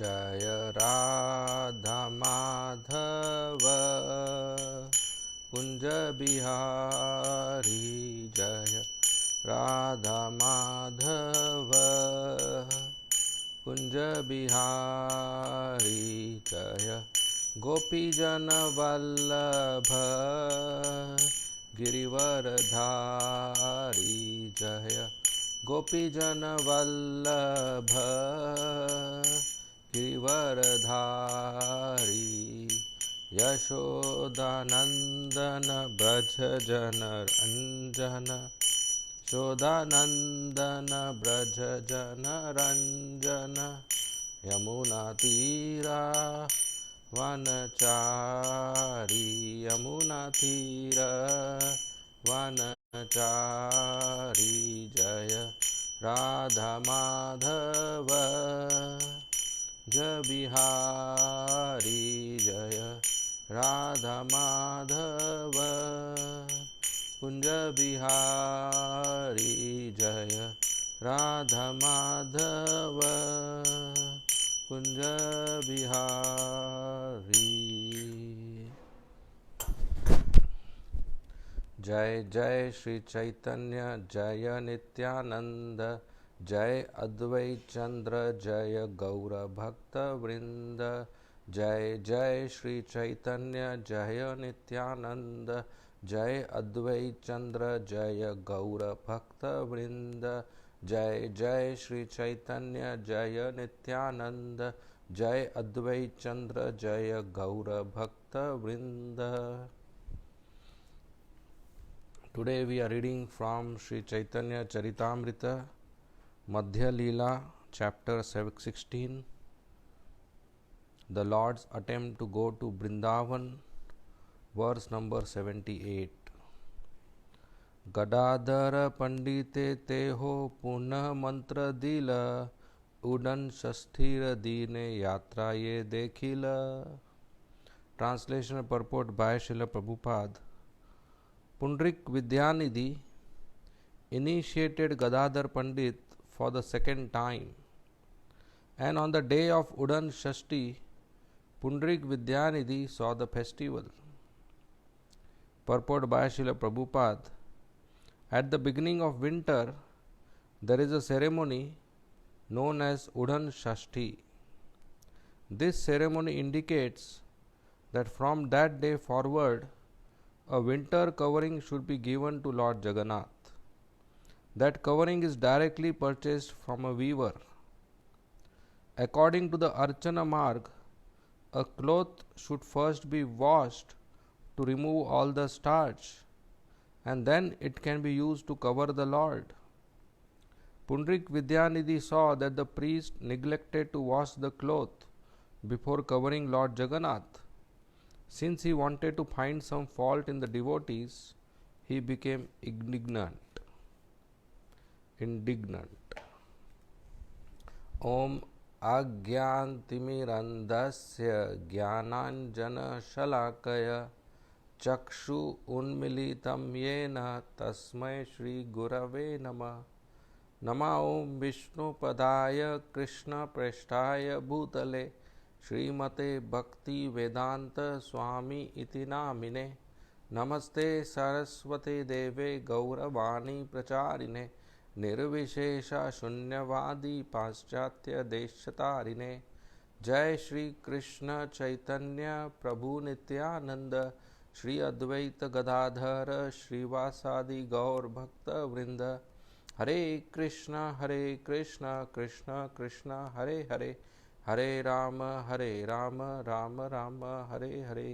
जय राधा माधव कुंज बिहारी जय राधा माधव कुंज बिहारी जय गोपीजन वल्लभ गिरिवरधारी जय गोपीजन वल्लभ गिरिवरधारी यशोदानंदन ब्रज जन रंजन यशोदानंदन ब्रज जन रंजन यमुना तीरा वनचारी यमुना तीरा वनचारी जय राधा माधव जय बिहारी जय राधा माधव कुंज बिहारी जय राधा माधव कुंज बिहारी। जय जय श्री चैतन्य जय नित्यानंद जय अद्वैत चंद्र जय गौर भक्त वृंद जय जय श्री चैतन्य जय नित्यानंद जय अद्वैत चंद्र जय गौर भक्त वृंद जय जय श्री चैतन्य जय नित्यानंद जय अद्वैत चंद्र जय गौर भक्त वृंद। Today we are reading from Sri Chaitanya Charitamrita Madhya Leela chapter 16, the Lord's attempt to go to Vrindavan, verse number 78. Gadadhara Pandite Teho Punah Mantra Dila Udan Shasthira Dine Yatra Ye Dekhila. Translation and purport by Srila Prabhupada. Pundrik Vidyanidhi initiated Gadadhar Pandit for the second time, and on the day of Udan Shashti, Pundrik Vidyanidhi saw the festival. Purport by Srila Prabhupada. At the beginning of winter, there is a ceremony known as Udan Shashti. This ceremony indicates that from that day forward, a winter covering should be given to Lord Jagannath. That covering is directly purchased from a weaver. According to the Archana Marg, a cloth should first be washed to remove all the starch, and then it can be used to cover the Lord. Pundrik Vidyanidhi saw that the priest neglected to wash the cloth before covering Lord Jagannath. Since he wanted to find some fault in the devotees, he became indignant. Om Agyantimirandasya Jnananjana Shalakaya Chakshu Unmilitam Yena Tasmai Shri Gurave Nama Nama Om Vishnu Padaya Krishna Preshtaya Bhutale श्रीमते भक्ति वेदांत स्वामी इति नामिने नमस्ते सरस्वती देवे गौरवाणी प्रचारिणे निर्विशेष शून्यवादी पाश्चात्य देशतारिणे। जय श्री कृष्ण चैतन्य प्रभु नित्यानंद श्री अद्वैत गदाधर श्रीवासादि गौर भक्त वृंद। हरे Krishna Krishna Krishna Hare Hare Hare Ram Ram Ram Hare Hare.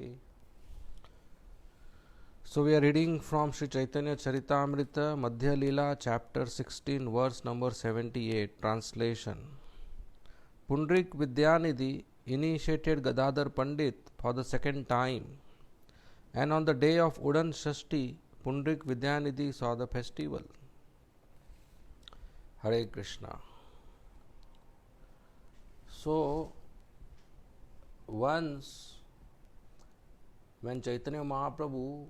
So we are reading from Sri Chaitanya Charitamrita Madhya Leela chapter 16 verse number 78. Translation. Pundrik Vidyanidhi initiated Gadadhar Pandit for the second time, and on the day of Udan Shashti, Pundrik Vidyanidhi saw the festival. Hare Krishna. So, once when Chaitanya Mahaprabhu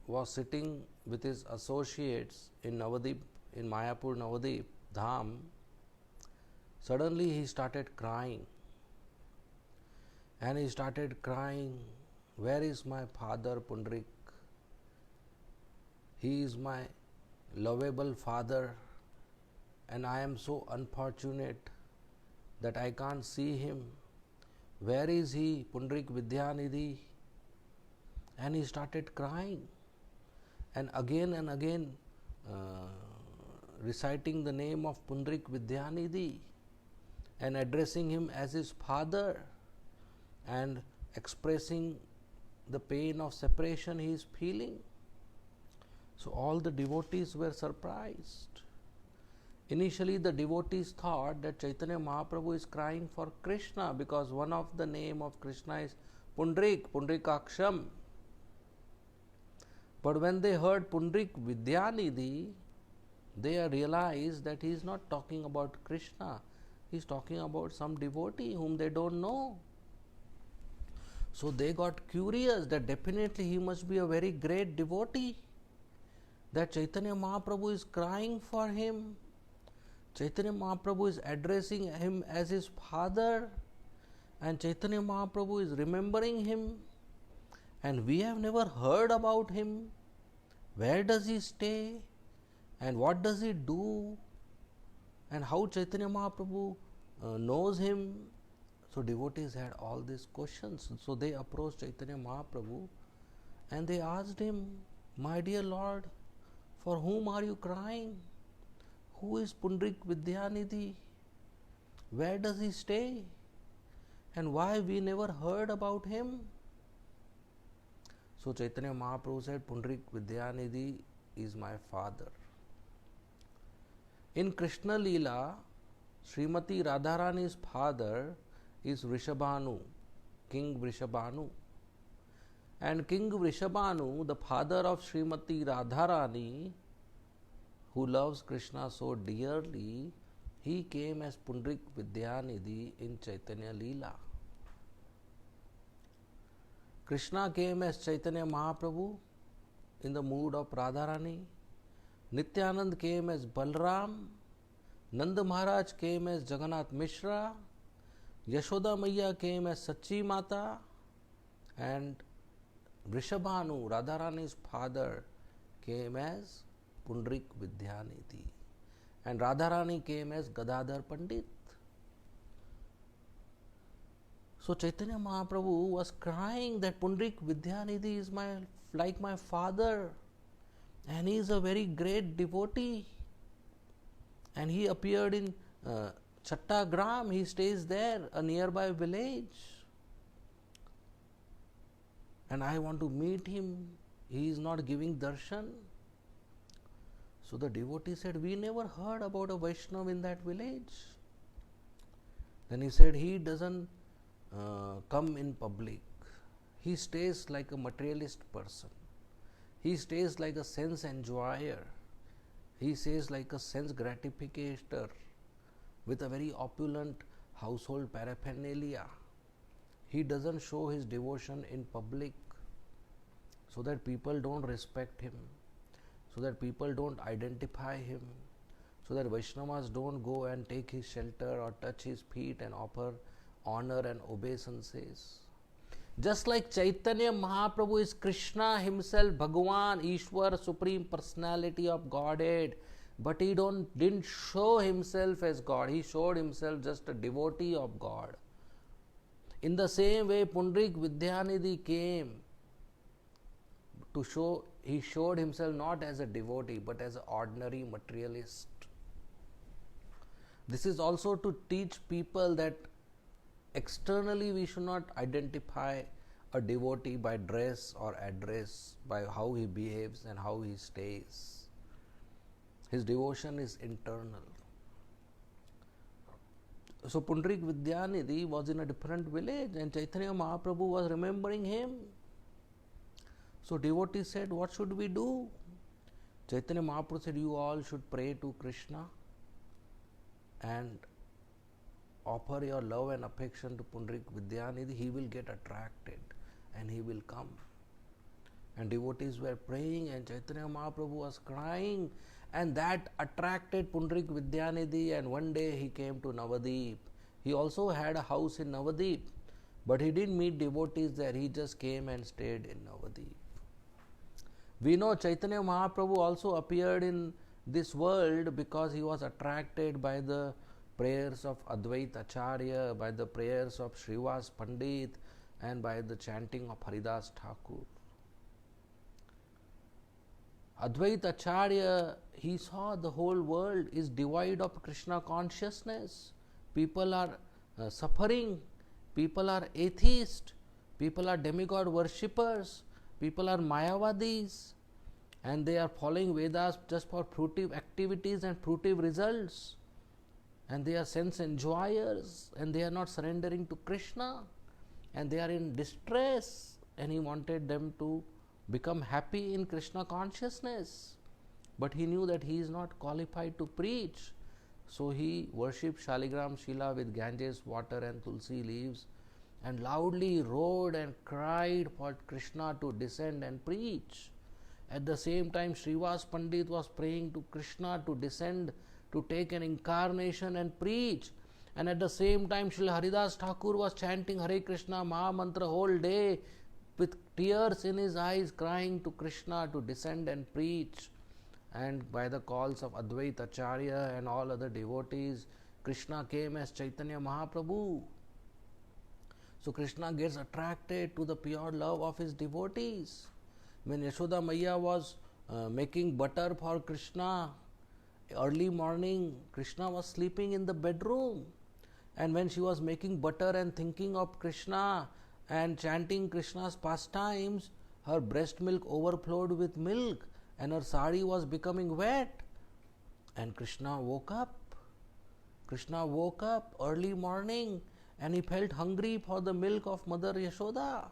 was sitting with his associates in Navadip, in Mayapur Navadip Dham, suddenly he started crying. And he started crying, where is my father Pundrik? He is my lovable father, and I am so unfortunate that I can't see him. Where is he, Pundrik Vidyanidhi? And he started crying, and again reciting the name of Pundrik Vidyanidhi and addressing him as his father and expressing the pain of separation he is feeling. So all the devotees were surprised. Initially the devotees thought that Chaitanya Mahaprabhu is crying for Krishna because one of the name of Krishna is Pundrik, Pundrikaksham. But when they heard Pundrik Vidyanidhi, they realized that he is not talking about Krishna. He is talking about some devotee whom they don't know. So they got curious that definitely he must be a very great devotee, that Chaitanya Mahaprabhu is crying for him. Chaitanya Mahaprabhu is addressing him as his father, and Chaitanya Mahaprabhu is remembering him, and we have never heard about him. Where does he stay, and what does he do, and how Chaitanya Mahaprabhu knows him? So devotees had all these questions. So they approached Chaitanya Mahaprabhu and they asked him, my dear Lord, for whom are you crying? Who is Pundrik Vidyanidhi? Where does he stay? And why we never heard about him? So Chaitanya Mahaprabhu said, Pundrik Vidyanidhi is my father. In Krishna Leela, Srimati Radharani's father is Vrishabhanu, King Vrishabhanu. And King Vrishabhanu, the father of Srimati Radharani, who loves Krishna so dearly, he came as Pundrik Vidyanidhi in Chaitanya Leela. Krishna came as Chaitanya Mahaprabhu in the mood of Radharani. Nityanand came as Balram. Nanda Maharaj came as Jagannath Mishra. Yashoda Maiya came as Sachi Mata, and Vrishabhanu, Radharani's father, came as Pundrik Vidyanidhi, and Radharani came as Gadadhar Pandit. So Chaitanya Mahaprabhu was crying that Pundrik Vidyanidhi is like my father, and he is a very great devotee, and he appeared in Chattagram. He stays there, a nearby village, and I want to meet him. He is not giving darshan. So the devotee said, we never heard about a Vaishnava in that village. Then he said, he doesn't come in public. He stays like a materialist person. He stays like a sense enjoyer. He stays like a sense gratificator with a very opulent household paraphernalia. He doesn't show his devotion in public so that people don't respect him, so that people don't identify him, so that Vaishnavas don't go and take his shelter or touch his feet and offer honor and obeisances. Just like Chaitanya Mahaprabhu is Krishna himself, Bhagavan, Ishwar, Supreme Personality of Godhead, but he didn't show himself as God. He showed himself just a devotee of God. In the same way, Pundrik Vidyanidhi came to show, he showed himself not as a devotee but as an ordinary materialist. This is also to teach people that externally we should not identify a devotee by dress or address, by how he behaves and how he stays. His devotion is internal. So Pundrik Vidyanidhi was in a different village and Chaitanya Mahaprabhu was remembering him. So devotees said, what should we do? Chaitanya Mahaprabhu said, you all should pray to Krishna and offer your love and affection to Pundrik Vidyanidhi. He will get attracted and he will come. And devotees were praying and Chaitanya Mahaprabhu was crying, and that attracted Pundrik Vidyanidhi, and one day he came to Navadip. He also had a house in Navadip. But he didn't meet devotees there, he just came and stayed in Navadip. We know Chaitanya Mahaprabhu also appeared in this world because he was attracted by the prayers of Advait Acharya, by the prayers of Srivas Pandit, and by the chanting of Haridas Thakur. Advait Acharya, he saw the whole world is devoid of Krishna consciousness. People are suffering, people are atheists, people are demigod worshippers, people are Mayavadis, and they are following Vedas just for fruitive activities and fruitive results. And they are sense enjoyers, and they are not surrendering to Krishna, and they are in distress, and he wanted them to become happy in Krishna consciousness. But he knew that he is not qualified to preach. So he worshipped Shaligram Shila with Ganges water and Tulsi leaves, and loudly roared and cried for Krishna to descend and preach. At the same time, Srivas Pandit was praying to Krishna to descend, to take an incarnation and preach. And at the same time, Srila Haridas Thakur was chanting Hare Krishna Maha Mantra whole day with tears in his eyes, crying to Krishna to descend and preach. And by the calls of Advait Acharya and all other devotees, Krishna came as Chaitanya Mahaprabhu. So Krishna gets attracted to the pure love of his devotees. When Yashoda Maiya was making butter for Krishna, early morning, Krishna was sleeping in the bedroom. And when she was making butter and thinking of Krishna and chanting Krishna's pastimes, her breast milk overflowed with milk and her sari was becoming wet. And Krishna woke up. Krishna woke up early morning and he felt hungry for the milk of Mother Yashoda.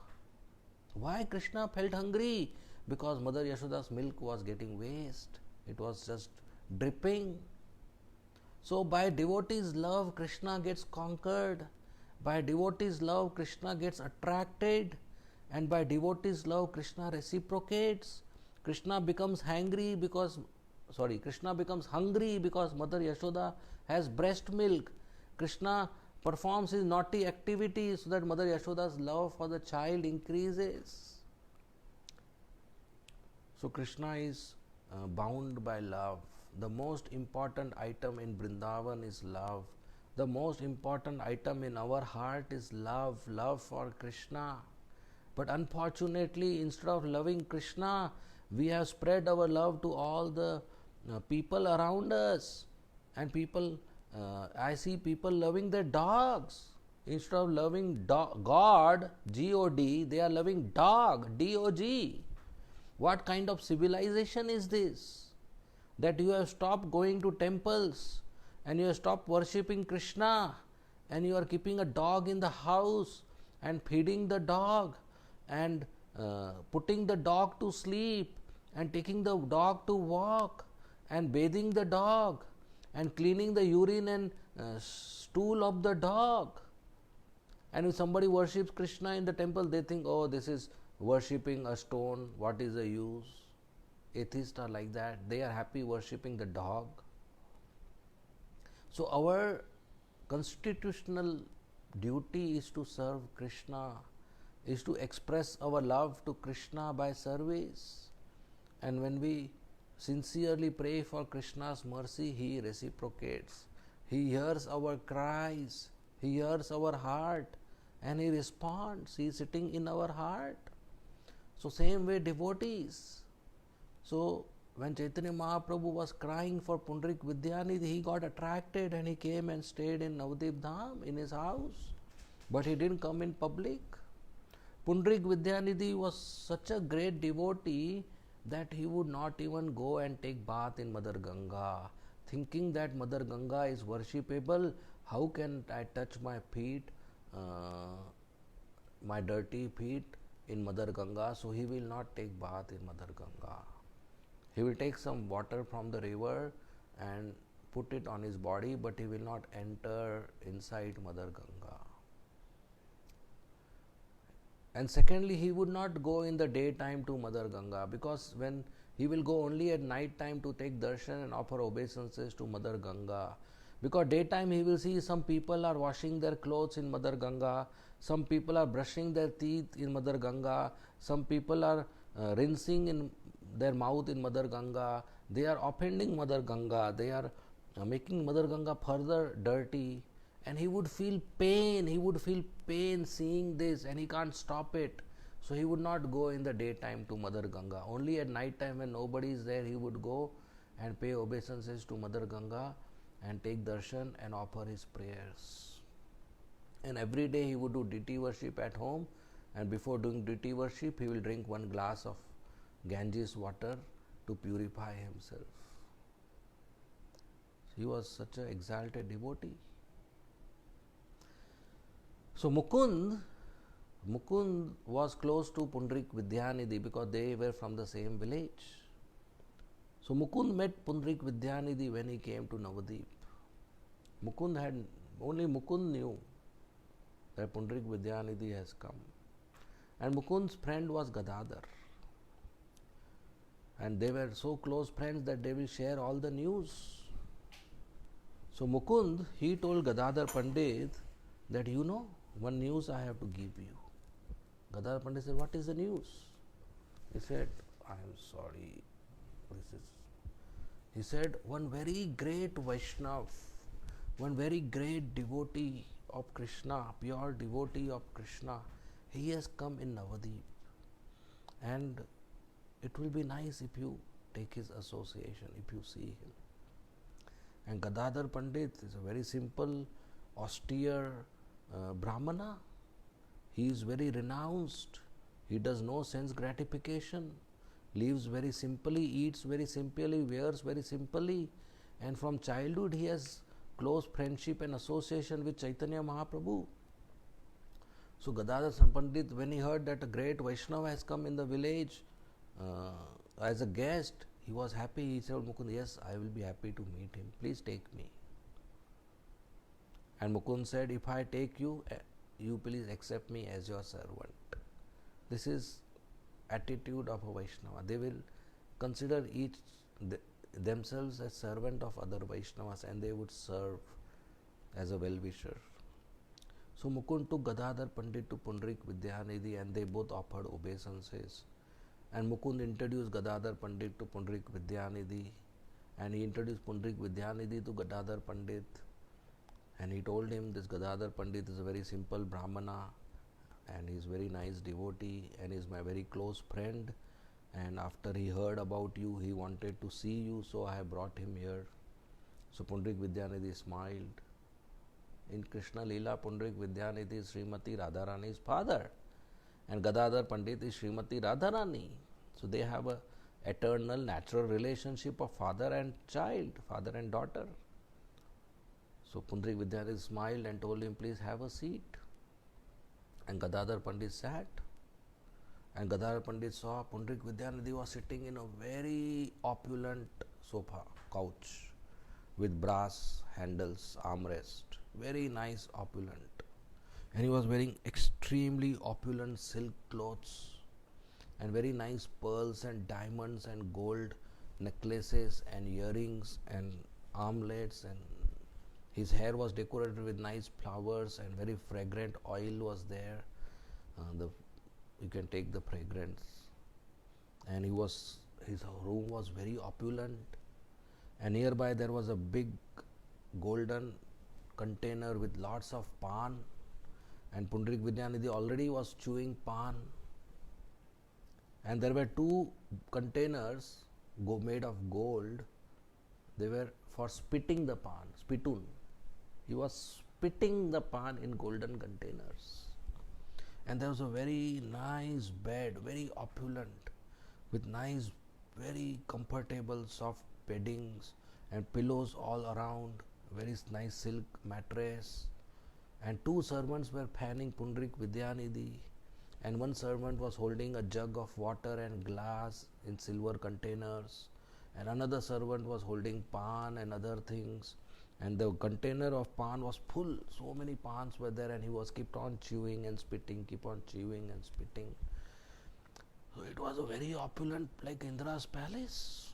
Why Krishna felt hungry? Because Mother Yashoda's milk was getting waste. It was just dripping. So by devotees' love, Krishna gets conquered. By devotees' love, Krishna gets attracted. And by devotees' love, Krishna reciprocates. Krishna becomes hungry because Mother Yashoda has breast milk. Krishna performs his naughty activities so that Mother Yashoda's love for the child increases. So Krishna is bound by love. The most important item in Vrindavan is love. The most important item in our heart is love for Krishna. But unfortunately, instead of loving Krishna, we have spread our love to all the people around us. And I see people loving their dogs. Instead of loving God, G-O-D, they are loving dog, D-O-G. What kind of civilization is this? That you have stopped going to temples and you have stopped worshipping Krishna and you are keeping a dog in the house and feeding the dog and putting the dog to sleep and taking the dog to walk and bathing the dog and cleaning the urine and stool of the dog. And if somebody worships Krishna in the temple, they think, oh, this is worshipping a stone, what is the use? Atheists are like that, they are happy worshipping the dog. So our constitutional duty is to serve Krishna, is to express our love to Krishna by service. And when we sincerely pray for Krishna's mercy, he reciprocates. He hears our cries, he hears our heart, and he responds. He is sitting in our heart. So same way devotees. So when Chaitanya Mahaprabhu was crying for Pundrik Vidyanidhi, he got attracted and he came and stayed in Navadip Dham in his house. But he didn't come in public. Pundrik Vidyanidhi was such a great devotee that he would not even go and take bath in Mother Ganga. Thinking that Mother Ganga is worshipable, how can I touch my feet, my dirty feet in Mother Ganga? So he will not take bath in Mother Ganga. He will take some water from the river and put it on his body, but he will not enter inside Mother Ganga. And secondly, he would not go in the daytime to Mother Ganga, because when he will go only at night time to take darshan and offer obeisances to Mother Ganga. Because daytime he will see some people are washing their clothes in Mother Ganga, Some people are brushing their teeth in Mother Ganga. Some people are rinsing in their mouth in Mother Ganga. They are offending Mother Ganga. They are making Mother Ganga further dirty. And he would feel pain. He would feel pain seeing this, and he can't stop it. So he would not go in the daytime to Mother Ganga. Only at night time, when nobody is there, he would go and pay obeisances to Mother Ganga and take darshan and offer his prayers. And every day he would do deity worship at home, and before doing deity worship he will drink one glass of Ganges water to purify himself. He was such an exalted devotee. So Mukund was close to Pundrik Vidyanidhi because they were from the same village. So Mukund met Pundrik Vidyanidhi when he came to Navadip. Only Mukund knew that Pundrik Vidyanidhi has come. And Mukund's friend was Gadadhar. And they were so close friends that they will share all the news. So Mukund, he told Gadadhar Pandit that, you know, one news I have to give you. Gadadhar Pandit said, what is the news? He said, I am sorry. He said, one very great Vaishnav, one very great devotee of Krishna, pure devotee of Krishna, he has come in Navadip. And it will be nice if you take his association, if you see him. And Gadadhar Pandit is a very simple, austere Brahmana. He is very renounced. He does no sense gratification, lives very simply, eats very simply, wears very simply, and from childhood he has close friendship and association with Chaitanya Mahaprabhu. So Gadadhar Pandit, when he heard that a great Vaishnava has come in the village as a guest, he was happy. He said, Mukund, yes, I will be happy to meet him. Please take me. And Mukund said, if I take you, you please accept me as your servant. This is attitude of a Vaishnava. They will consider themselves as servant of other Vaishnavas, and they would serve as a well-wisher. So Mukund took Gadadhar Pandit to Pundrik Vidyanidhi, and they both offered obeisances. And Mukund introduced Gadadhar Pandit to Pundrik Vidyanidhi, and he introduced Pundrik Vidyanidhi to Gadadhar Pandit. And he told him, this Gadadhar Pandit is a very simple Brahmana, and he is very nice devotee, and is my very close friend. And after he heard about you, he wanted to see you, so I have brought him here. So Pundrik Vidyanidhi smiled. In Krishna Leela, Pundrik Vidyanidhi is Srimati Radharani's father, and Gadadhar Pandit is Srimati Radharani. So they have a eternal natural relationship of father and child, father and daughter. So Pundrik Vidyanidhi smiled and told him, please have a seat. And Gadadhar Pandit sat. And Gadadhar Pandit saw Pundrik Vidyanidhi was sitting in a very opulent sofa, couch, with brass handles, armrest, very nice, opulent. And he was wearing extremely opulent silk clothes and very nice pearls and diamonds and gold necklaces and earrings and armlets, and his hair was decorated with nice flowers, and very fragrant oil was there. You can take the fragrance. And his room was very opulent. And nearby there was a big golden container with lots of pan. And Pundrik Vidyanidhi already was chewing pan. And there were two containers made of gold. They were for spitting the pan, spittoon. He was spitting the pan in golden containers. And there was a very nice bed, very opulent, with nice, very comfortable, soft beddings and pillows all around, very nice silk mattress. And two servants were fanning Pundrik Vidyanidhi, and one servant was holding a jug of water and glass in silver containers, and another servant was holding pan and other things, and the container of pan was full. So many pans were there, and he was kept on chewing and spitting, keep on chewing and spitting. So it was a very opulent, like Indra's palace.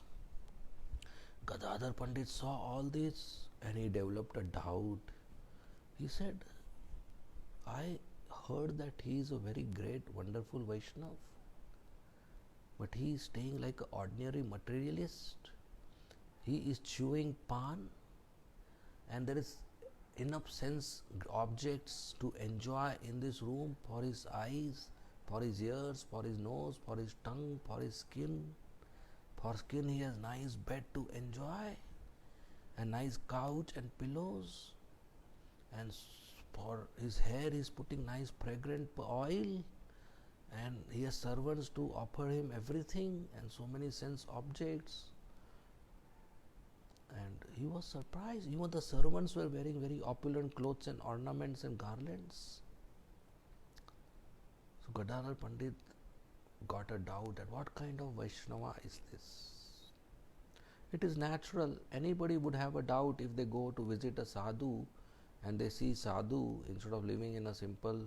Gadadhar Pandit saw all this, and he developed a doubt. He said, I heard that he is a very great, wonderful Vaishnav, but he is staying like an ordinary materialist. He is chewing pan, and there is enough sense objects to enjoy in this room for his eyes, for his ears, for his nose, for his tongue, for his skin. For skin he has nice bed to enjoy, a nice couch and pillows, and for his hair he is putting nice fragrant oil, and he has servants to offer him everything and so many sense objects. And he was surprised. Even the servants were wearing very opulent clothes and ornaments and garlands. So Gadadhar Pandit got a doubt that what kind of Vaishnava is this? It is natural. Anybody would have a doubt if they go to visit a sadhu and they see sadhu, instead of living in a simple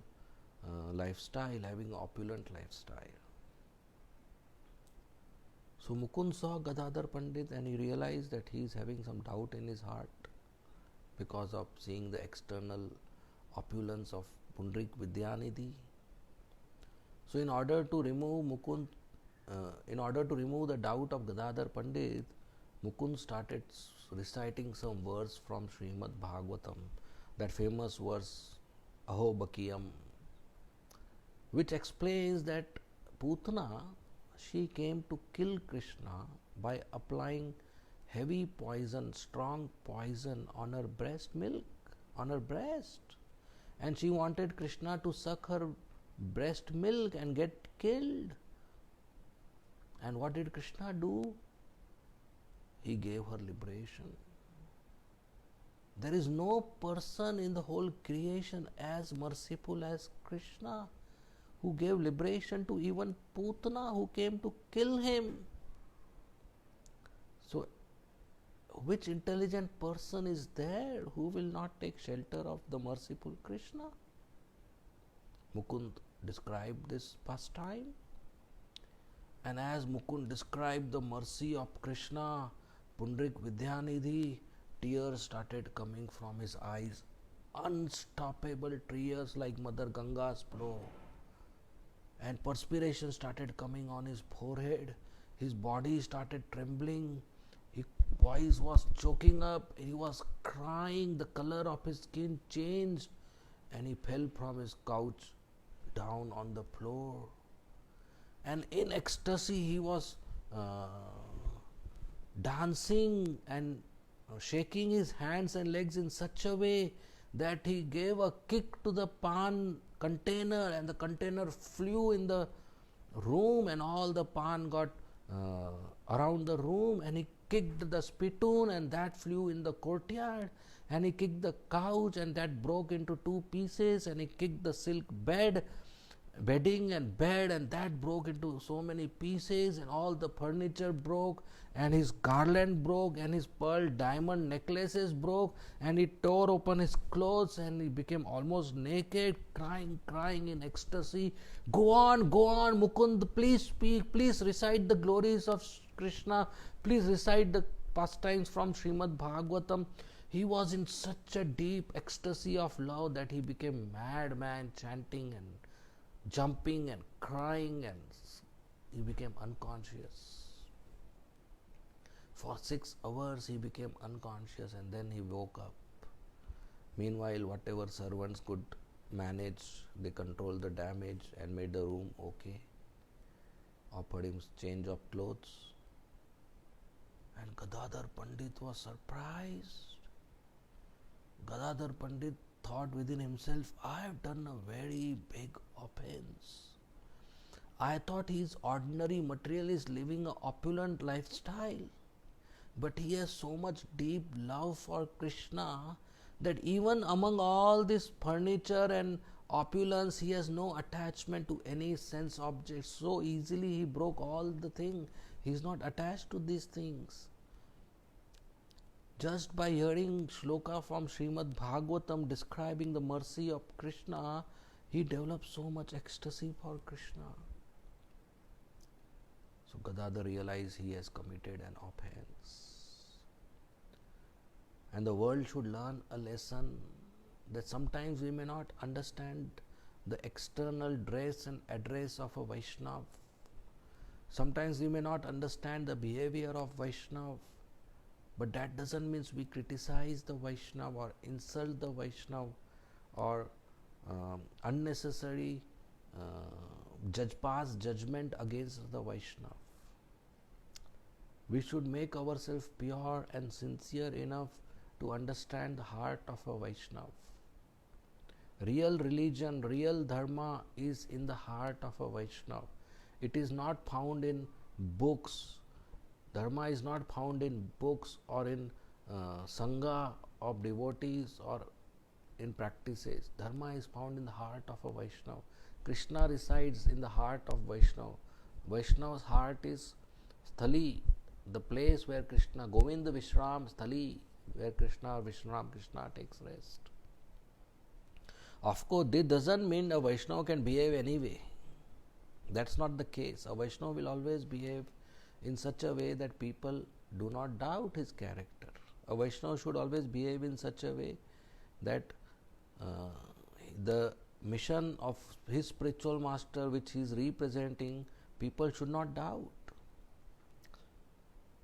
lifestyle, having an opulent lifestyle. So Mukund saw Gadadhar Pandit and he realized that he is having some doubt in his heart because of seeing the external opulence of Pundrik Vidyanidhi. So in order to remove the doubt of Gadadhar Pandit, Mukund started reciting some verse from Srimad Bhagavatam, that famous verse Aho Bakiyam, which explains that Putana, she came to kill Krishna by applying heavy poison, strong poison on her breast milk, on her breast. And she wanted Krishna to suck her breast milk and get killed. And what did Krishna do? He gave her liberation. There is no person in the whole creation as merciful as Krishna, who gave liberation to even Putana, who came to kill him. So, which intelligent person is there who will not take shelter of the merciful Krishna? Mukund described this pastime, and as Mukund described the mercy of Krishna, Pundrik Vidyanidhi, tears started coming from his eyes, unstoppable tears like Mother Ganga's flow, and perspiration started coming on his forehead. His body started trembling, his voice was choking up, he was crying, the color of his skin changed, and he fell from his couch down on the floor. And in ecstasy he was dancing and shaking his hands and legs in such a way that he gave a kick to the pan container, and the container flew in the room, and all the pan got around the room, and he kicked the spittoon and that flew in the courtyard, and he kicked the couch and that broke into two pieces, and he kicked the silk bedding and bed, and that broke into so many pieces, and all the furniture broke, and his garland broke, and his pearl diamond necklaces broke, and he tore open his clothes, and he became almost naked, crying in ecstasy. Go on, Mukund, please speak, please recite the glories of Krishna, please recite the pastimes from Srimad Bhagavatam. He was in such a deep ecstasy of love that he became madman, chanting and jumping and crying, and he became unconscious. For 6 hours he became unconscious, and then he woke up. Meanwhile, whatever servants could manage, they controlled the damage and made the room okay, offered him change of clothes. And Gadadhar Pandit was surprised. Gadadhar Pandit thought within himself, I have done a very big offense. I thought he is ordinary materialist living an opulent lifestyle, but he has so much deep love for Krishna that even among all this furniture and opulence, he has no attachment to any sense object. So easily he broke all the things. He is not attached to these things. Just by hearing shloka from Srimad Bhagavatam describing the mercy of Krishna, he developed so much ecstasy for Krishna. So Gadadhar realized he has committed an offense. And the world should learn a lesson that sometimes we may not understand the external dress and address of a Vaishnav. Sometimes we may not understand the behavior of Vaishnav, but that doesn't mean we criticize the Vaishnav or insult the Vaishnav or unnecessary pass judgment against the Vaishnav. We should make ourselves pure and sincere enough to understand the heart of a Vaishnav. Real religion, real dharma is in the heart of a Vaishnav. It is not found in books. Dharma is not found in books or in sangha of devotees or in practices. Dharma is found in the heart of a Vaishnav. Krishna resides in the heart of Vaishnav. Vaishnav's heart is Sthali, the place where Krishna, Govinda Vishram Sthali, where Krishna, Vishram Krishna takes rest. Of course, this doesn't mean a Vaishnava can behave anyway. That's not the case. A Vaishnava will always behave in such a way that people do not doubt his character. A Vaishnava should always behave in such a way that the mission of his spiritual master which he is representing, people should not doubt.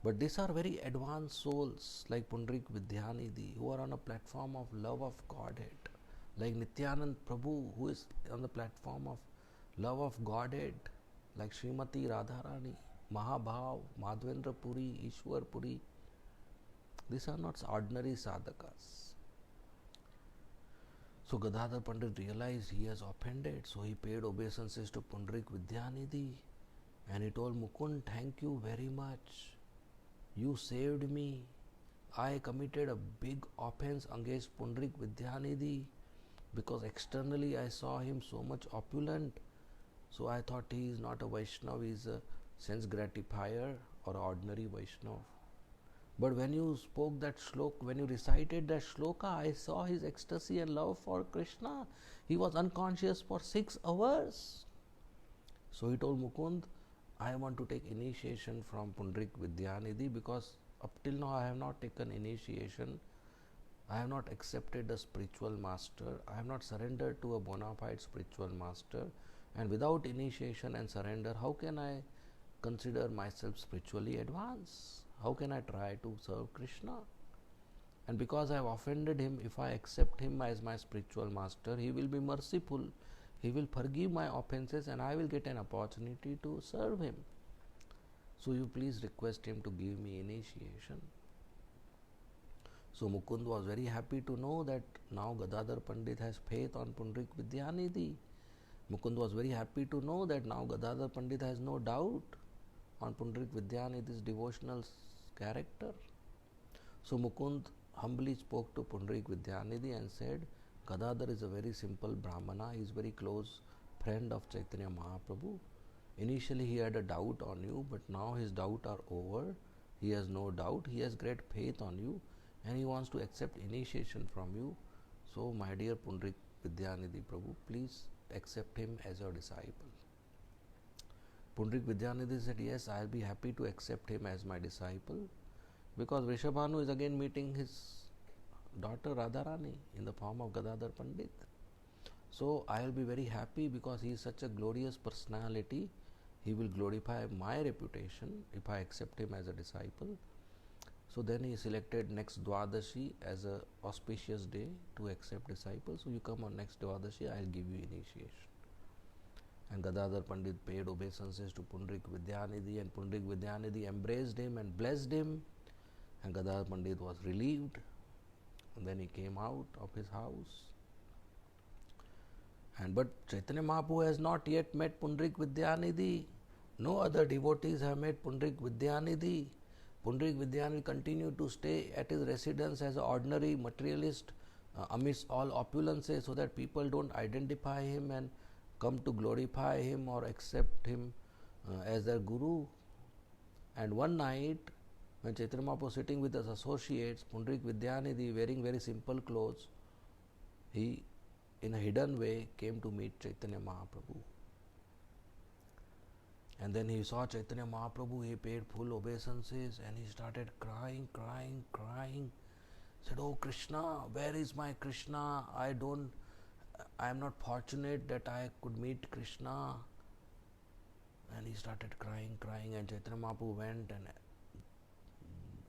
But these are very advanced souls like Pundrik Vidyanidhi who are on a platform of love of Godhead, like Nityanand Prabhu who is on the platform of love of Godhead, like Srimati Radharani, Mahabhav, Madhvendra Puri, Ishwar Puri. These are not ordinary sadhakas. So Gadadhar Pandit realized he has offended, so he paid obeisances to Pundrik Vidyanidhi and he told Mukund, thank you very much. You saved me. I committed a big offense against Pundrik Vidyanidhi because externally I saw him so much opulent. So I thought he is not a Vaishnava, he is a sense gratifier or ordinary Vaishnava. But when you spoke that shloka, when you recited that shloka, I saw his ecstasy and love for Krishna. He was unconscious for 6 hours. So he told Mukund, I want to take initiation from Pundrik Vidyanidhi because up till now I have not taken initiation. I have not accepted a spiritual master. I have not surrendered to a bona fide spiritual master. And without initiation and surrender, how can I consider myself spiritually advanced? How can I try to serve Krishna? And because I have offended him, if I accept him as my spiritual master, he will be merciful. He will forgive my offenses and I will get an opportunity to serve him. So you please request him to give me initiation. So Mukund was very happy to know that now Gadadhar Pandit has faith on Pundrik Vidyanidhi. Mukund was very happy to know that now Gadadhar Pandit has no doubt on Pundrik Vidyanidhi's devotional character. So Mukund humbly spoke to Pundrik Vidyanidhi and said, Gadadhar is a very simple Brahmana, he is very close friend of Chaitanya Mahaprabhu. Initially he had a doubt on you, but now his doubt are over. He has no doubt, he has great faith on you and he wants to accept initiation from you. So my dear Pundrik Vidyanidhi Prabhu, please accept him as your disciple. Pundrik Vidyanidhi said, yes, I will be happy to accept him as my disciple because Vrishabhanu is again meeting his daughter Radharani in the form of Gadadhar Pandit. So I will be very happy because he is such a glorious personality. He will glorify my reputation if I accept him as a disciple. So then he selected next Dwadashi as a auspicious day to accept disciples. So you come on next Dwadashi, I will give you initiation. And Gadadhar Pandit paid obeisances to Pundrik Vidyanidhi and Pundrik Vidyanidhi embraced him and blessed him. And Gadadhar Pandit was relieved. And then he came out of his house. But Chaitanya Mahaprabhu has not yet met Pundrik Vidyanidhi. No other devotees have met Pundrik Vidyanidhi. Pundrik Vidyanidhi continued to stay at his residence as an ordinary materialist amidst all opulences so that people don't identify him and come to glorify him or accept him as their guru. And one night, when Chaitanya Mahaprabhu was sitting with his associates, Pundrik Vidyanidhi, wearing very simple clothes, he in a hidden way came to meet Chaitanya Mahaprabhu. And then he saw Chaitanya Mahaprabhu, he paid full obeisances and he started crying. Said, oh Krishna, where is my Krishna? I don't I am not fortunate that I could meet Krishna. And he started crying, and Chaitanya Mahaprabhu went and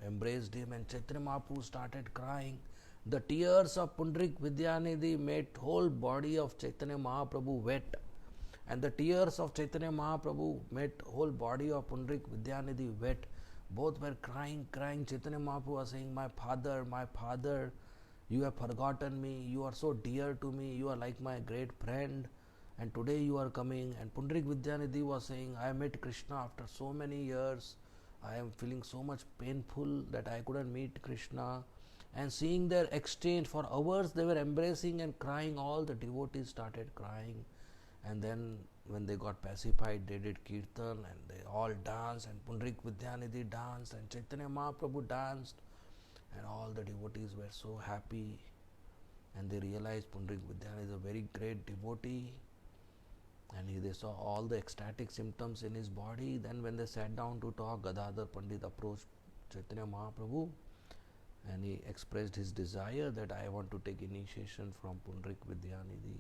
embraced him, and Chaitanya Mahaprabhu started crying. The tears of Pundrik Vidyanidhi made whole body of Chaitanya Mahaprabhu wet, and the tears of Chaitanya Mahaprabhu made whole body of Pundrik Vidyanidhi wet. Both were crying. Chaitanya Mahaprabhu was saying, my father, you have forgotten me, you are so dear to me, you are like my great friend, and today you are coming. And Pundrik Vidyanidhi was saying, I met Krishna after so many years, I am feeling so much painful that I couldn't meet Krishna. And seeing their exchange for hours, they were embracing and crying. All the devotees started crying. And then when they got pacified, they did kirtan and they all danced, and Pundrik Vidyanidhi danced, and Chaitanya Mahaprabhu danced, and all the devotees were so happy, and they realized Pundrik Vidyanidhi is a very great devotee, and they saw all the ecstatic symptoms in his body. Then when they sat down to talk, Gadadhar Pandit approached Chaitanya Mahaprabhu, and he expressed his desire that I want to take initiation from Pundrik Vidyanidhi.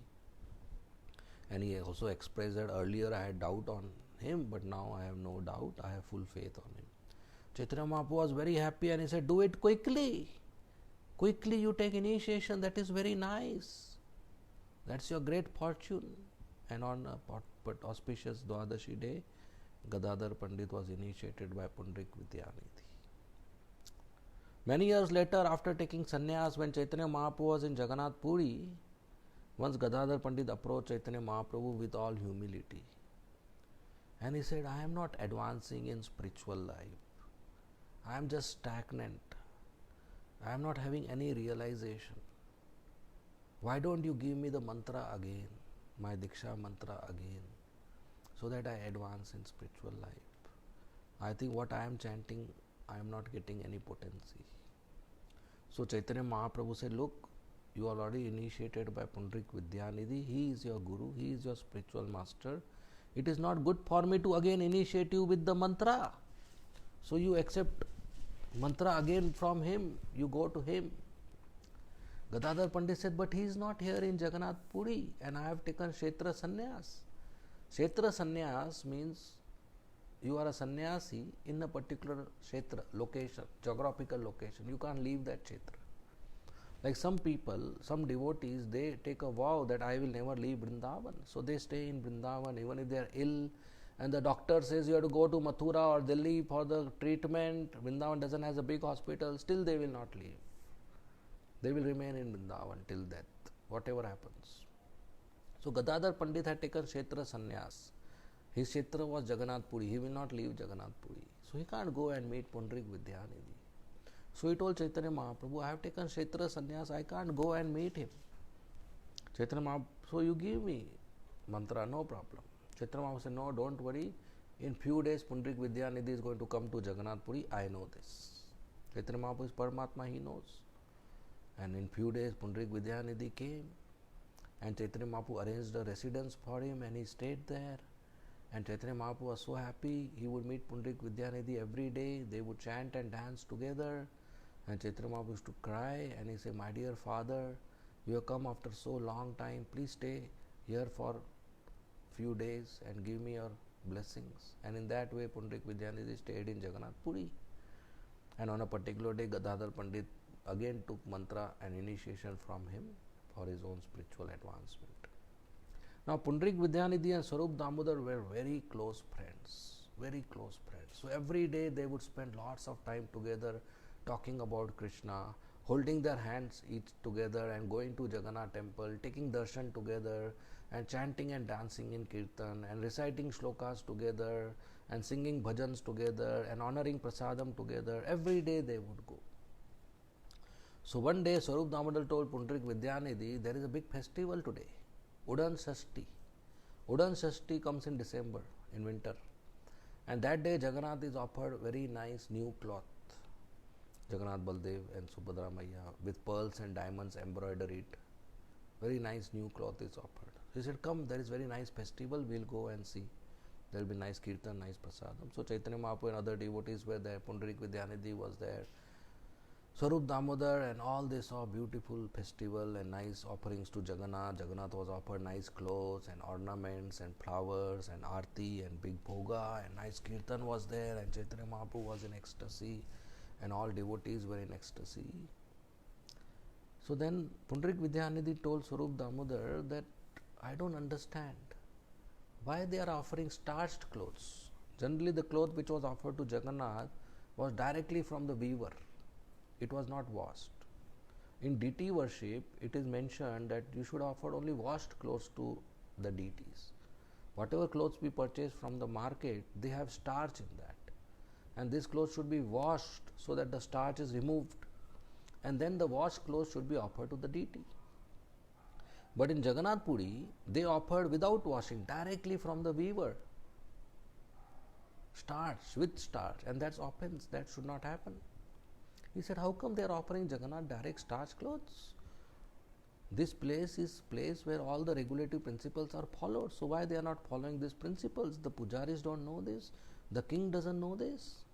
And he also expressed that earlier I had doubt on him, but now I have no doubt, I have full faith on him. Chaitanya Mahaprabhu was very happy, and he said, do it quickly. Quickly you take initiation, that is very nice. That's your great fortune. And on a auspicious Dwadashi day, Gadadhar Pandit was initiated by Pundrik Vidyanidhi. Many years later, after taking sannyas, when Chaitanya Mahaprabhu was in Jagannath Puri, once Gadadhar Pandit approached Chaitanya Mahaprabhu with all humility. And he said, I am not advancing in spiritual life. I am just stagnant. I am not having any realization. Why don't you give me the mantra again, my Diksha mantra again, so that I advance in spiritual life? I think what I am chanting, I am not getting any potency. So Chaitanya Mahaprabhu said, look, you are already initiated by Pundrik Vidyanidhi. He is your guru, he is your spiritual master. It is not good for me to again initiate you with the mantra. So you accept mantra again from him, you go to him. Gadadhar Pandit said, but he is not here in Jagannath Puri, and I have taken Kshetra Sannyas. Kshetra Sannyas means you are a sannyasi in a particular kshetra, location, geographical location. You can't leave that kshetra. Like some people, some devotees, they take a vow that I will never leave Vrindavan. So they stay in Vrindavan even if they are ill, and the doctor says you have to go to Mathura or Delhi for the treatment. Vrindavan doesn't have a big hospital, still they will not leave. They will remain in Vrindavan till death, whatever happens. So Gadadhar Pandit had taken Kshetra Sannyas. His Kshetra was Jagannath Puri. He will not leave Jagannath Puri. So he can't go and meet Pundrik Vidyanidhi. So he told Chaitanya Mahaprabhu, I have taken Kshetra Sannyas, I can't go and meet him. Chaitanya Mahaprabhu, so you give me mantra, no problem. Chaitanya Mahaprabhu said, no, don't worry. In few days, Pundrik Vidyanidhi is going to come to Jagannath Puri. I know this. Chaitanya Mahaprabhu is Paramatma, he knows. And in few days, Pundrik Vidyanidhi came, and Chaitanya Mahaprabhu arranged a residence for him, and he stayed there. And Chaitanya Mahaprabhu was so happy, he would meet Pundrik Vidyanidhi every day. They would chant and dance together. And Chaitanya Mahaprabhu used to cry, and he said, my dear father, you have come after so long time, please stay here for few days and give me your blessings. And in that way, Pundrik Vidyanidhi stayed in Jagannath Puri. And on a particular day, Gadadhar Pandit again took mantra and initiation from him for his own spiritual advancement. Now, Pundrik Vidyanidhi and Swarup Damodar were very close friends, very close friends. So every day they would spend lots of time together talking about Krishna, holding their hands each together and going to Jagannath temple, taking darshan together and chanting and dancing in kirtan and reciting shlokas together and singing bhajans together and honoring prasadam together. Every day they would go. So one day Swarup Damodar told Pundrik Vidyanidhi, there is a big festival today, Udan Shashti. Udan Shashti comes in December, in winter. And that day Jagannath is offered very nice new cloth. Jagannath Baldev and Subhadra Maiya with pearls and diamonds embroidered. Very nice new cloth is offered. He said, come, there is very nice festival, we'll go and see. There will be nice kirtan, nice prasadam. So Chaitanya Mahaprabhu and other devotees were there. Pundrik Vidyanidhi was there. Swarup Damodar and all they saw beautiful festival and nice offerings to Jagannath. Jagannath was offered nice clothes and ornaments and flowers and arti and big bhoga and nice kirtan was there, and Chaitanya Mahaprabhu was in ecstasy and all devotees were in ecstasy. So then Pundarik Vidyanidhi told Swarup Damodar that I don't understand why they are offering starched clothes. Generally the cloth which was offered to Jagannath was directly from the weaver. It was not washed. In deity worship, it is mentioned that you should offer only washed clothes to the deities. Whatever clothes we purchase from the market, they have starch in that. And these clothes should be washed so that the starch is removed. And then the washed clothes should be offered to the deity. But in Jagannath Puri, they offered without washing, directly from the weaver. Starch, with starch. And that's offense. That should not happen. He said, how come they are offering Jagannath direct starch clothes? This place is place where all the regulative principles are followed. So why they are not following these principles? The pujaris don't know this. The king doesn't know this.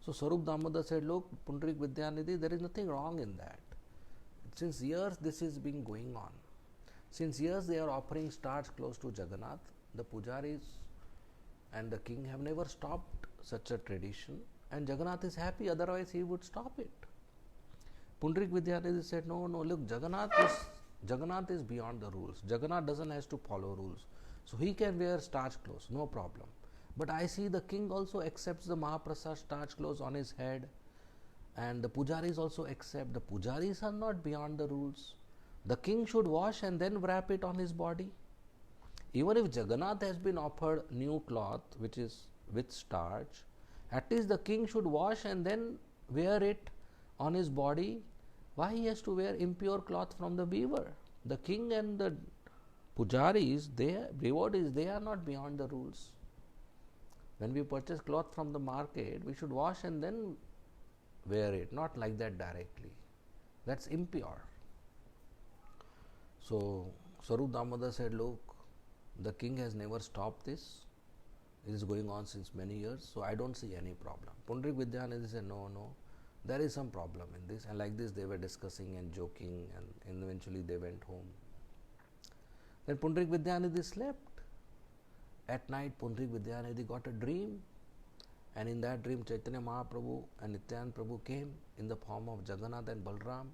So Swarup Damodar said, look, Pundarik Vidyanidhi, there is nothing wrong in that. Since years this is been going on. Since years they are offering starch clothes to Jagannath. The pujaris and the king have never stopped such a tradition. And Jagannath is happy, otherwise he would stop it. Pundarik Vidyanidhi said, no, look, Jagannath is beyond the rules. Jagannath doesn't have to follow rules. So he can wear starch clothes, no problem. But I see the king also accepts the Mahaprasad starch clothes on his head, and the pujaris also accept. The pujaris are not beyond the rules. The king should wash and then wrap it on his body. Even if Jagannath has been offered new cloth, which is with starch, at least the king should wash and then wear it on his body. Why he has to wear impure cloth from the weaver? The king and the pujaris, devotees, they are not beyond the rules. When we purchase cloth from the market, we should wash and then wear it, not like that directly. That's impure. So Swarup Damodar said, look, the king has never stopped this. It is going on since many years, so I don't see any problem. Pundarik Vidyanidhi said, no, there is some problem in this. And like this they were discussing and joking, and eventually they went home. Then Pundarik Vidyanidhi slept. At night Pundarik Vidyanidhi got a dream, and in that dream Chaitanya Mahaprabhu and Nityananda Prabhu came in the form of Jagannath and Balram,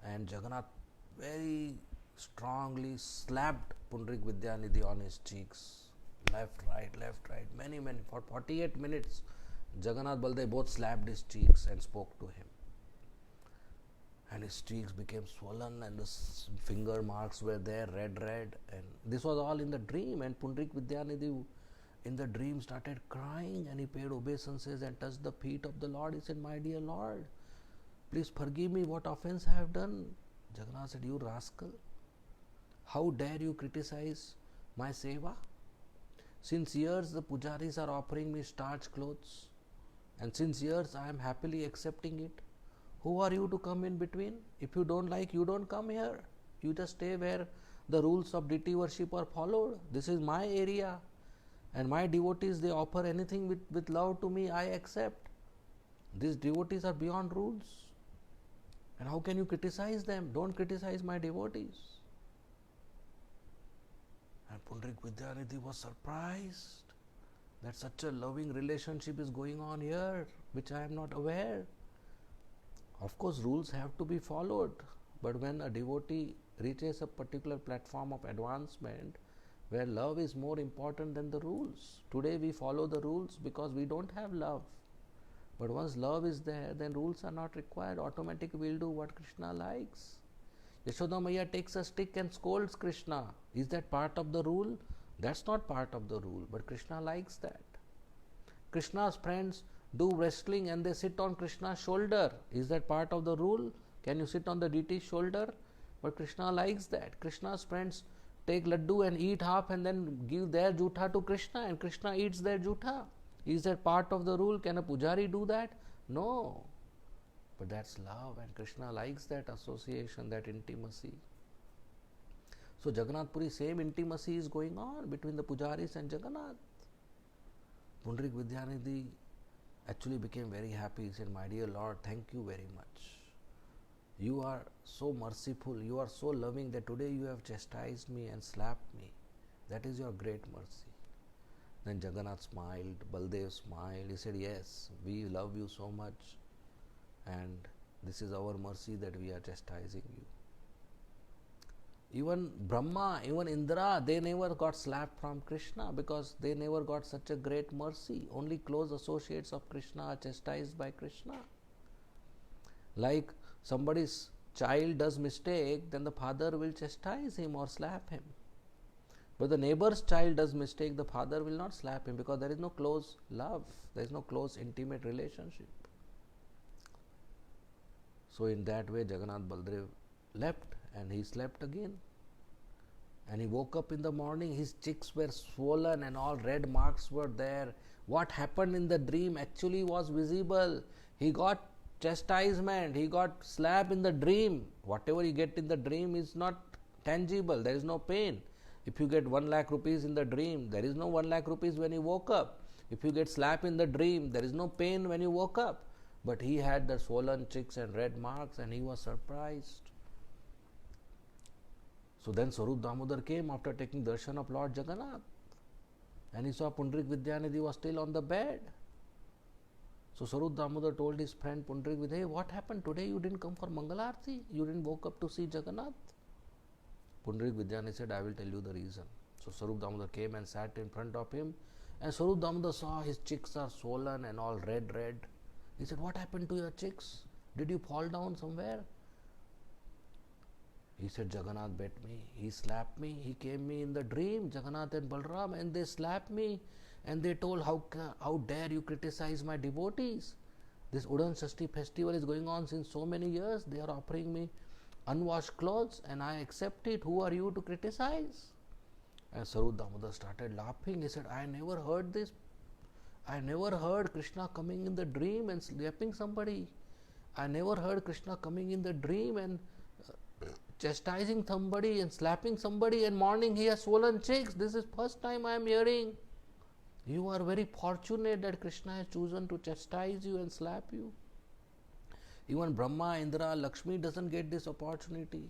and Jagannath very strongly slapped Pundarik Vidyanidhi on his cheeks. Left, right, many, for 48 minutes, Jagannath Baldev both slapped his cheeks and spoke to him. And his cheeks became swollen and the finger marks were there, red, and this was all in the dream. And Pundarik Vidyanidhi in the dream started crying, and he paid obeisances and touched the feet of the Lord. He said, my dear Lord, please forgive me, what offense I have done? Jagannath said, you rascal, how dare you criticize my seva? Since years the pujaris are offering me starch clothes, and since years I am happily accepting it. Who are you to come in between? If you don't like, you don't come here. You just stay where the rules of deity worship are followed. This is my area, and my devotees, they offer anything with love to me, I accept. These devotees are beyond rules. And how can you criticize them? Don't criticize my devotees. And Pundarik Vidyanidhi was surprised that such a loving relationship is going on here, which I am not aware. Of course, rules have to be followed, but when a devotee reaches a particular platform of advancement where love is more important than the rules. Today we follow the rules because we don't have love. But once love is there, then rules are not required. Automatically we'll do what Krishna likes. Yashoda Maiya takes a stick and scolds Krishna. Is that part of the rule? That's not part of the rule, but Krishna likes that. Krishna's friends do wrestling and they sit on Krishna's shoulder. Is that part of the rule? Can you sit on the deity's shoulder? But Krishna likes that. Krishna's friends take laddu and eat half and then give their jutha to Krishna, and Krishna eats their jutha. Is that part of the rule? Can a pujari do that? No. But that's love, and Krishna likes that association, that intimacy. So Jagannath Puri, same intimacy is going on between the pujaris and Jagannath. Pundarik Vidyanidhi actually became very happy. He said, "My dear Lord, thank you very much. You are so merciful, you are so loving that today you have chastised me and slapped me. That is your great mercy." Then Jagannath smiled, Baldev smiled. He said, "Yes, we love you so much, and this is our mercy that we are chastising you." Even Brahma, even Indra, they never got slapped from Krishna because they never got such a great mercy. Only close associates of Krishna are chastised by Krishna. Like somebody's child does mistake, then the father will chastise him or slap him. But the neighbor's child does mistake, the father will not slap him because there is no close love, there is no close intimate relationship. So in that way Jagannath Baldev leapt and he slept again. And he woke up in the morning, his cheeks were swollen and all red marks were there. What happened in the dream actually was visible. He got chastisement, he got slap in the dream. Whatever you get in the dream is not tangible, there is no pain. If you get 1 lakh rupees in the dream, there is no 1 lakh rupees when you woke up. If you get slap in the dream, there is no pain when you woke up. But he had the swollen cheeks and red marks and he was surprised. So then Swarup Damodar came after taking darshan of Lord Jagannath, and he saw Pundarik Vidyanidhi was still on the bed. So Swarup Damodar told his friend Pundarik Vidyanidhi, "Hey, what happened today? You didn't come for Mangalarti? You didn't woke up to see Jagannath?" Pundarik Vidyanidhi said, "I will tell you the reason." So Swarup Damodar came and sat in front of him, and Swarup Damodar saw his cheeks are swollen and all red. He said, "What happened to your cheeks? Did you fall down somewhere?" He said, "Jagannath bet me, he slapped me, he came me in the dream, Jagannath and Balram, and they slapped me and they told, how dare you criticize my devotees? This Udan Shashti festival is going on since so many years, they are offering me unwashed clothes and I accept it, who are you to criticize?" And Swarup Damodar started laughing. He said, "I never heard this. I never heard Krishna coming in the dream and slapping somebody. I never heard Krishna coming in the dream and chastising somebody and slapping somebody, and morning he has swollen cheeks. This is first time I am hearing. You are very fortunate that Krishna has chosen to chastise you and slap you. Even Brahma, Indra, Lakshmi doesn't get this opportunity.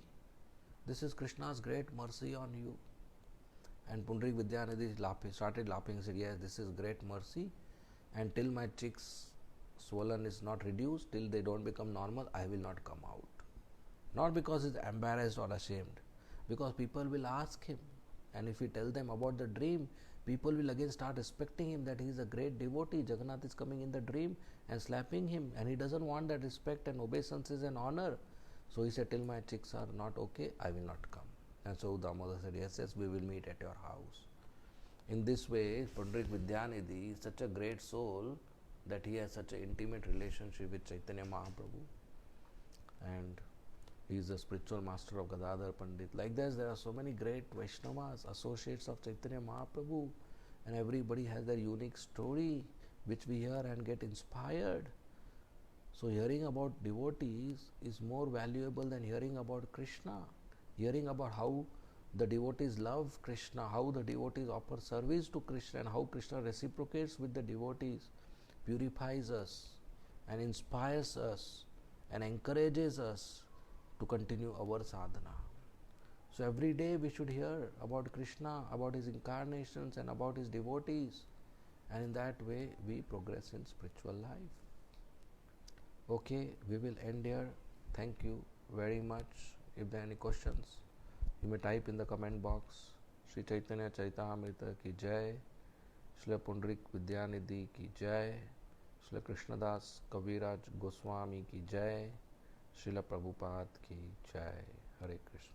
This is Krishna's great mercy on you." And Pundarik Vidyanidhi started laughing and said, "Yes, this is great mercy, and till my cheeks swollen is not reduced, till they don't become normal, I will not come out." Not because he's embarrassed or ashamed, because people will ask him, and if he tell them about the dream, people will again start respecting him, that he is a great devotee. Jagannath is coming in the dream and slapping him, and he doesn't want that respect and obeisances and honor. So he said, "Till my chicks are not okay, I will not come." And so Damodar said, "Yes, we will meet at your house." In this way, Pundarik Vidyanidhi is such a great soul that he has such an intimate relationship with Chaitanya Mahaprabhu, and he is the spiritual master of Gadadhar Pandit. Like this, there are so many great Vaishnavas, associates of Chaitanya Mahaprabhu, and everybody has their unique story which we hear and get inspired. So hearing about devotees is more valuable than hearing about Krishna. Hearing about how the devotees love Krishna, how the devotees offer service to Krishna, and how Krishna reciprocates with the devotees, purifies us and inspires us and encourages us to continue our sadhana. So every day we should hear about Krishna, about his incarnations and about his devotees, and in that way we progress in spiritual life. Okay, we will end here. Thank you very much. If there are any questions, you may type in the comment box. Sri Chaitanya Chaitamrita ki jai, Srila Pundarik Vidyanidhi ki jai, Srila Krishnadas Kaviraj Goswami ki jai, Srila Prabhupada ki jai. Hare Krishna.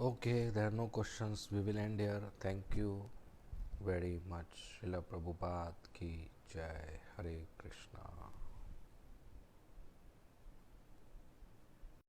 Okay, there are no questions. We will end here. Thank you. Very much. Srila Prabhupada की जय। हरे कृष्णा।